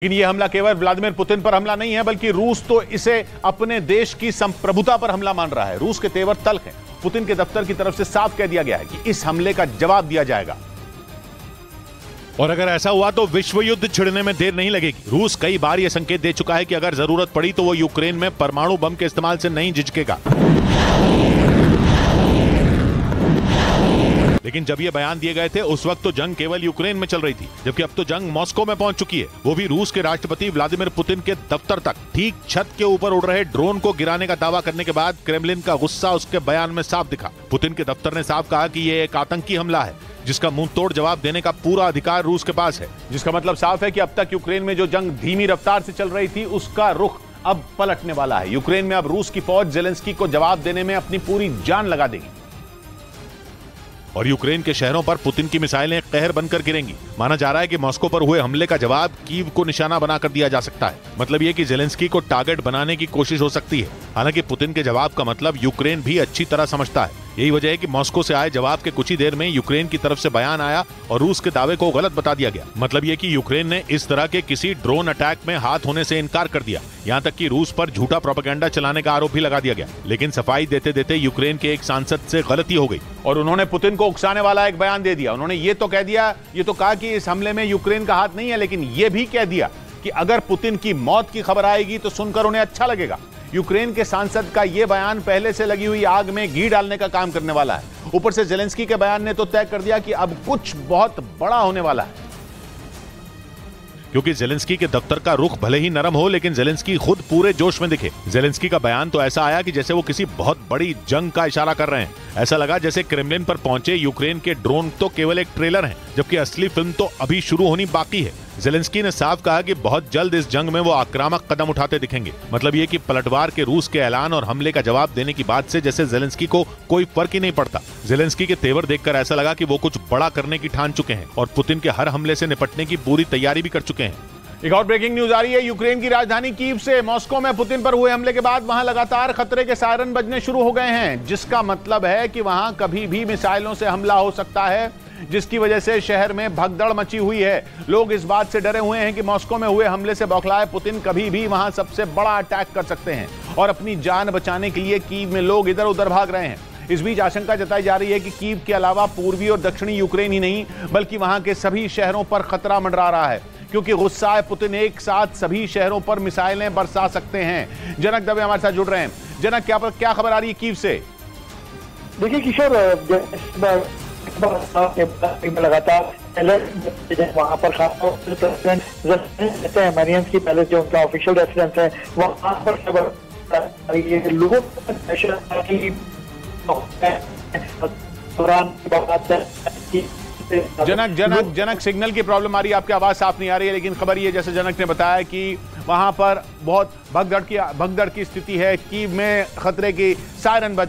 लेकिन यह हमला केवल व्लादिमीर पुतिन पर हमला नहीं है, बल्कि रूस तो इसे अपने देश की संप्रभुता पर हमला मान रहा है। रूस के तेवर तल्ख हैं। पुतिन के दफ्तर की तरफ से साफ कह दिया गया है कि इस हमले का जवाब दिया जाएगा और अगर ऐसा हुआ तो विश्व युद्ध छिड़ने में देर नहीं लगेगी। रूस कई बार यह संकेत दे चुका है कि अगर जरूरत पड़ी तो वो यूक्रेन में परमाणु बम के इस्तेमाल से नहीं झिझकेगा। लेकिन जब ये बयान दिए गए थे उस वक्त तो जंग केवल यूक्रेन में चल रही थी, जबकि अब तो जंग मॉस्को में पहुंच चुकी है, वो भी रूस के राष्ट्रपति व्लादिमीर पुतिन के दफ्तर तक। ठीक छत के ऊपर उड़ रहे ड्रोन को गिराने का दावा करने के बाद क्रेमलिन का गुस्सा उसके बयान में साफ दिखा। पुतिन के दफ्तर ने साफ कहा कि ये एक आतंकी हमला है जिसका मुंह तोड़ जवाब देने का पूरा अधिकार रूस के पास है। जिसका मतलब साफ है कि अब तक यूक्रेन में जो जंग धीमी रफ्तार से चल रही थी उसका रुख अब पलटने वाला है। यूक्रेन में अब रूस की फौज जेलेंस्की को जवाब देने में अपनी पूरी जान लगा देगी और यूक्रेन के शहरों पर पुतिन की मिसाइलें कहर बनकर गिरेंगी। माना जा रहा है कि मॉस्को पर हुए हमले का जवाब कीव को निशाना बनाकर दिया जा सकता है। मतलब यह कि जेलेंस्की को टारगेट बनाने की कोशिश हो सकती है। हालांकि पुतिन के जवाब का मतलब यूक्रेन भी अच्छी तरह समझता है। यही वजह है कि मॉस्को से आए जवाब के कुछ ही देर में यूक्रेन की तरफ से बयान आया और रूस के दावे को गलत बता दिया गया। मतलब यह कि यूक्रेन ने इस तरह के किसी ड्रोन अटैक में हाथ होने से इनकार कर दिया। यहाँ तक कि रूस पर झूठा प्रोपेगेंडा चलाने का आरोप भी लगा दिया गया। लेकिन सफाई देते देते यूक्रेन के एक सांसद से गलती हो गई और उन्होंने पुतिन को उकसाने वाला एक बयान दे दिया। उन्होंने ये तो कहा कि इस हमले में यूक्रेन का हाथ नहीं है, लेकिन यह भी कह दिया कि अगर पुतिन की मौत की खबर आएगी तो सुनकर उन्हें अच्छा लगेगा। यूक्रेन के सांसद का यह बयान पहले से लगी हुई आग में घी डालने का काम करने वाला है। ऊपर से जेलेंस्की के बयान ने तो तय कर दिया कि अब कुछ बहुत बड़ा होने वाला है। क्योंकि जेलेंस्की के दफ्तर का रुख भले ही नरम हो, लेकिन जेलेंस्की खुद पूरे जोश में दिखे। जेलेंस्की का बयान तो ऐसा आया कि जैसे वो किसी बहुत बड़ी जंग का इशारा कर रहे हैं। ऐसा लगा जैसे क्रेमलिन पर पहुंचे यूक्रेन के ड्रोन तो केवल एक ट्रेलर हैं, जबकि असली फिल्म तो अभी शुरू होनी बाकी है। जेलेंस्की ने साफ कहा कि बहुत जल्द इस जंग में वो आक्रामक कदम उठाते दिखेंगे। मतलब ये कि पलटवार के रूस के ऐलान और हमले का जवाब देने की बात से जैसे जेलेंस्की को कोई फर्क ही नहीं पड़ता। जेलेंस्की के तेवर देखकर ऐसा लगा कि वो कुछ बड़ा करने की ठान चुके हैं और पुतिन के हर हमले से निपटने की पूरी तैयारी भी कर चुके हैं। एक और ब्रेकिंग न्यूज आ रही है यूक्रेन की राजधानी कीव से। मॉस्को में पुतिन पर हुए हमले के बाद वहां लगातार खतरे के सायरन बजने शुरू हो गए हैं, जिसका मतलब है कि वहां कभी भी मिसाइलों से हमला हो सकता है, जिसकी वजह से शहर में भगदड़ मची हुई है। लोग इस बात से डरे हुए हैं कि मॉस्को में हुए हमले से बौखलाए पुतिन कभी भी वहां सबसे बड़ा अटैक कर सकते हैं और अपनी जान बचाने के लिए कीव में लोग इधर उधर भाग रहे हैं। इस बीच आशंका जताई जा रही है कि कीव के अलावा पूर्वी और दक्षिणी यूक्रेन ही नहीं, बल्कि वहां के सभी शहरों पर खतरा मंडरा रहा है, क्योंकि गुस्साए पुतिन एक साथ सभी शहरों पर मिसाइलें बरसा सकते हैं। जनक दवे हमारे साथ जुड़ रहे हैं। जनक, क्या खबर आ रही है कीव से? देखिए किशोर, लगातार वहाँ पर खासतौर की पहले जो उनका ऑफिशियल रेसिडेंस है वहाँ पर लोगों जनक सिग्नल की प्रॉब्लम आ रही है, आपकी आवाज साफ नहीं आ रही है। लेकिन खबर ये, जैसे जनक ने बताया कि वहां पर बहुत भगदड़ की स्थिति है। कीव में खतरे की सायरन बज